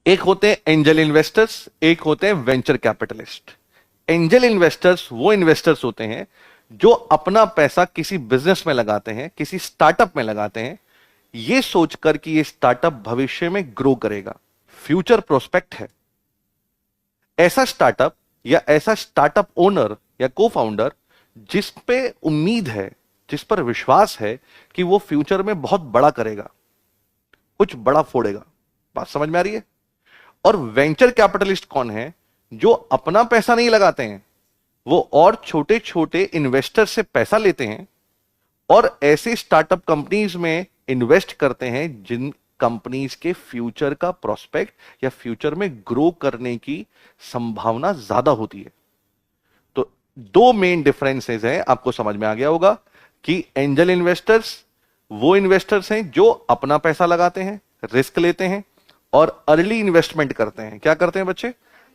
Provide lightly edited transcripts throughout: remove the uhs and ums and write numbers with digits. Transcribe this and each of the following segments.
एक होते हैं एंजल इन्वेस्टर्स, एक होते हैं वेंचर कैपिटलिस्ट। एंजल इन्वेस्टर्स वो इन्वेस्टर्स होते हैं जो अपना पैसा किसी बिजनेस में लगाते हैं, किसी स्टार्टअप में लगाते हैं, ये सोचकर कि ये स्टार्टअप भविष्य में ग्रो करेगा, फ्यूचर प्रोस्पेक्ट है। ऐसा स्टार्टअप या ऐसा स्टार्टअप ओनर या को फाउंडर जिस पे उम्मीद है, जिस पर विश्वास है कि वो फ्यूचर में बहुत बड़ा करेगा, कुछ बड़ा फोड़ेगा। बात समझ में आ रही है? और वेंचर कैपिटलिस्ट कौन है? जो अपना पैसा नहीं लगाते हैं, वो और छोटे छोटे इन्वेस्टर से पैसा लेते हैं और ऐसे स्टार्टअप कंपनीज में इन्वेस्ट करते हैं जिन कंपनीज के फ्यूचर का प्रोस्पेक्ट या फ्यूचर में ग्रो करने की संभावना ज्यादा होती है। तो दो मेन डिफरेंसेस हैं, आपको समझ में आ गया होगा कि एंजल इन्वेस्टर्स वो इन्वेस्टर्स हैं जो अपना पैसा लगाते हैं, रिस्क लेते हैं और अर्ली इन्वेस्टमेंट करते हैं। क्या करते हैं बच्चे?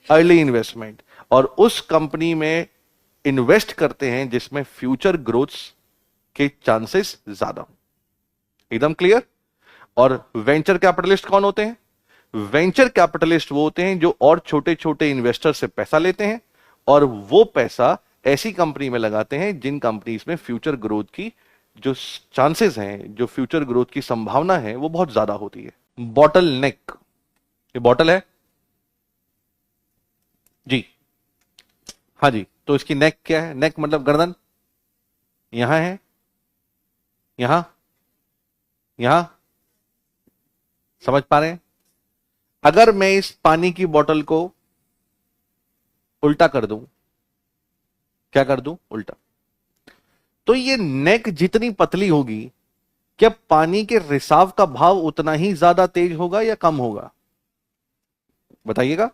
अर्ली इन्वेस्टमेंट, और उस कंपनी में इन्वेस्ट करते हैं जिसमें फ्यूचर ग्रोथ के चांसेस ज्यादा हो। एकदम क्लियर? और वेंचर कैपिटलिस्ट कौन होते हैं? वेंचर कैपिटलिस्ट वो होते हैं जो और छोटे छोटे इन्वेस्टर से पैसा लेते हैं और वो पैसा ऐसी कंपनी में लगाते हैं जिन कंपनीज में फ्यूचर ग्रोथ की जो चांसेस हैं, जो फ्यूचर ग्रोथ की संभावना है, वो बहुत ज्यादा होती है। बॉटल नेक, ये बॉटल है जी, हाँ जी, तो इसकी नेक क्या है? नेक मतलब गर्दन, यहां है, यहां, यहां, समझ पा रहे हैं? अगर मैं इस पानी की बोतल को उल्टा कर दूं, क्या कर दूं? उल्टा, तो ये नेक जितनी पतली होगी, क्या पानी के रिसाव का भाव उतना ही ज्यादा तेज होगा या कम होगा? बताइएगा।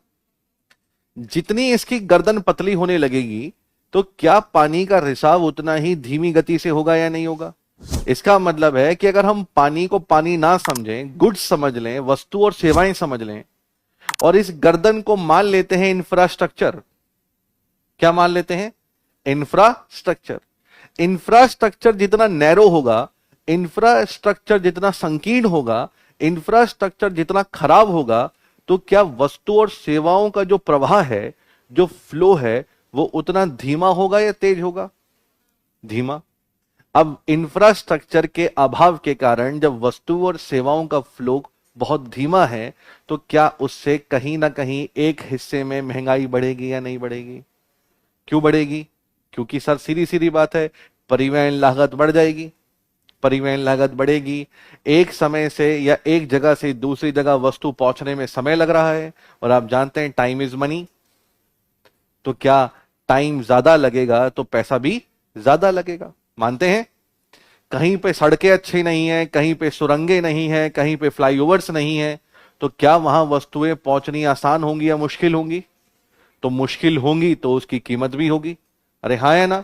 जितनी इसकी गर्दन पतली होने लगेगी तो क्या पानी का रिसाव उतना ही धीमी गति से होगा या नहीं होगा? इसका मतलब है कि अगर हम पानी को पानी ना समझें, गुड्स समझ लें, वस्तु और सेवाएं समझ लें, और इस गर्दन को मान लेते हैं इंफ्रास्ट्रक्चर। क्या मान लेते हैं? इंफ्रास्ट्रक्चर। इंफ्रास्ट्रक्चर जितना नैरो होगा, इंफ्रास्ट्रक्चर जितना संकीर्ण होगा, इंफ्रास्ट्रक्चर जितना खराब होगा, तो क्या वस्तु और सेवाओं का जो प्रवाह है, जो फ्लो है, वो उतना धीमा होगा या तेज होगा? धीमा। अब इंफ्रास्ट्रक्चर के अभाव के कारण जब वस्तु और सेवाओं का फ्लो बहुत धीमा है, तो क्या उससे कहीं ना कहीं एक हिस्से में महंगाई बढ़ेगी या नहीं बढ़ेगी? क्यों बढ़ेगी? क्योंकि सर सीधी सीधी बात है, परिवहन लागत बढ़ जाएगी। परिवहन लागत बढ़ेगी, एक समय से या एक जगह से दूसरी जगह वस्तु पहुंचने में समय लग रहा है, और आप जानते हैं टाइम इज मनी। तो क्या टाइम ज्यादा लगेगा तो पैसा भी ज्यादा लगेगा? मानते हैं? कहीं पे सड़कें अच्छी नहीं है, कहीं पे सुरंगें नहीं है, कहीं पे फ्लाईओवर्स नहीं है, तो क्या वहां वस्तुएं पहुंचनी आसान होंगी या मुश्किल होंगी? तो मुश्किल होंगी तो उसकी कीमत भी होगी। अरे हाँ है ना?